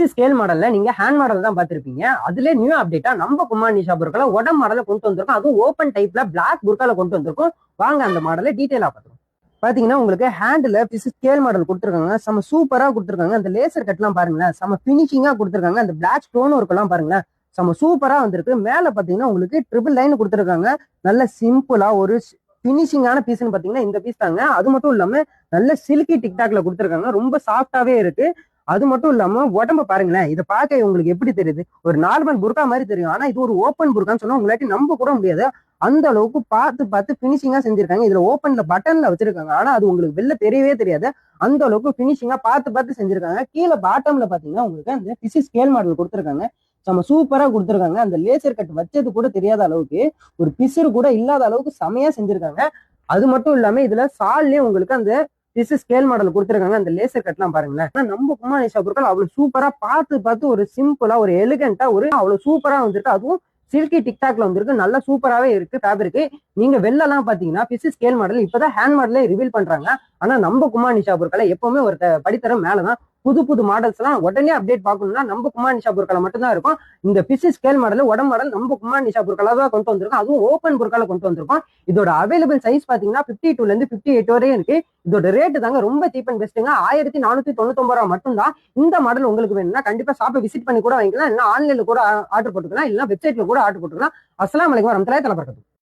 PC scale மாடல்ல நீங்க hand model தான் பார்த்திருப்பீங்க. அதுல நியூ அப்டேட்டா நம்ம குமார் நிஷா புர்கால உடம்பு மாடல கொண்டு வந்திருக்கோம். அதுவும் ஓப்பன் டைப்ல பிளாக் புர்கால கொண்டு வந்திருக்கோம். வாங்க அந்த மாடலை டீடைலா பார்த்துருவோம். பாத்தீங்கன்னா உங்களுக்கு ஹேண்ட்ல பிசி ஸ்கேல் மாடல் கொடுத்துருக்காங்க. செம சூப்பரா கொடுத்துருக்காங்க. அந்த லேசர் கட்லாம் பாருங்களேன், செம பினிஷிங்கா கொடுத்துருக்காங்க. அந்த பிளாக் ஸ்டோன் ஒர்க் எல்லாம் பாருங்களேன், செம சூப்பரா வந்திருக்கு. மேல பாத்தீங்கன்னா உங்களுக்கு ட்ரிபிள் லைன் கொடுத்துருக்காங்க. நல்ல சிம்பிளா ஒரு பினிஷிங்கான பீஸ்ன்னு பாத்தீங்கன்னா இந்த பீஸ் தாங்க. அது மட்டும் இல்லாம நல்ல சில்கி டிக்டாக்ல கொடுத்துருக்காங்க. ரொம்ப சாஃப்டாவே இருக்கு. அது மட்டும் இல்லாம உடம்ப பாருங்களேன், இதை பார்க்க உங்களுக்கு எப்படி தெரியுது? ஒரு நார்மல் புர்கா மாதிரி தெரியும். ஆனா இது ஒரு ஓப்பன் புர்கான்னு சொன்னா உங்களாட்டி நம்ப கூட முடியாது. அந்த அளவுக்கு பார்த்து பார்த்து பினிஷிங்கா செஞ்சிருக்காங்க. இதுல ஓப்பன்ல பட்டன்ல வச்சிருக்காங்க. ஆனா அது உங்களுக்கு வெளில தெரியவே தெரியாது. அந்த அளவுக்கு பினிஷிங்கா பார்த்து பார்த்து செஞ்சிருக்காங்க. கீழே பாட்டம்ல பாத்தீங்கன்னா உங்களுக்கு அந்த பிசி ஸ்கேல் மாடல் கொடுத்துருக்காங்க. நம்ம சூப்பரா கொடுத்துருக்காங்க. அந்த லேசர் கட் வச்சது கூட தெரியாத அளவுக்கு, ஒரு பிசுறு கூட இல்லாத அளவுக்கு செமையா செஞ்சிருக்காங்க. அது மட்டும் இல்லாம இதுல சால்லே உங்களுக்கு அந்த பிசி ஸ்கேல் மாடல் கொடுத்துருக்காங்க. அந்த லேசர் கட்லாம் பாருங்களேன். நம்ம குமார் நிஷா புர்கால் அவ்வளவு சூப்பரா பார்த்து பார்த்து ஒரு சிம்பிளா ஒரு எலிகண்டா ஒரு அவ்வளவு சூப்பரா வந்திருக்கு. அதுவும் சில்கி டிக்டாக்ல வந்திருக்கு. நல்லா சூப்பராவே இருக்கு ஃபேப்ரிக். நீங்க வெளிலலாம் பாத்தீங்கன்னா பிசி ஸ்கேல் மாடல் இப்பதான் ஹேண்ட் மாடலே ரிவீல் பண்றாங்க. ஆனா நம்ம குமார் நிஷா புர்கால எப்பவுமே ஒரு படித்தரம் மேலதான். புது புது மாடல்ஸ் எல்லாம் உடனே அப்டேட் பார்க்கணும்னா நம்ம குமார் நிஷா புர்கால மட்டும்தான் இருக்கும். இந்த பிசி ஸ்கேல் மாடல் உடம்பு மாடல் நம்ம குமார் நிஷா புர்கால தான் கொண்டு வந்திருக்கோம். அதுவும் ஓப்பன் புர்கால கொண்டு வந்திருக்கோம். இதோட அவைலபிள் சைஸ் பாத்தீங்கன்னா 52 ல இருந்து 58 வரையும் இருக்கு. இதோட ரேட்டு தாங்க ரொம்ப சீப் அண்ட் பெஸ்ட்டுங்க. 1499 ரூபாய் மட்டும்தான். இந்த மாடல் உங்களுக்கு வேணும்னா கண்டிப்பா ஷாப்பை விசிட் பண்ணி கூட வாங்கிக்கலாம். இல்ல ஆன்லைன்ல கூட ஆர்டர் போட்டுக்கலாம். இல்ல வெப்சைட்ல கூட ஆர்டர் போட்டுக்கலாம். அஸ்ஸலாமு அலைக்கும் வரஹ்மத்துல்லாஹி தஆலா பரகாத்துஹு.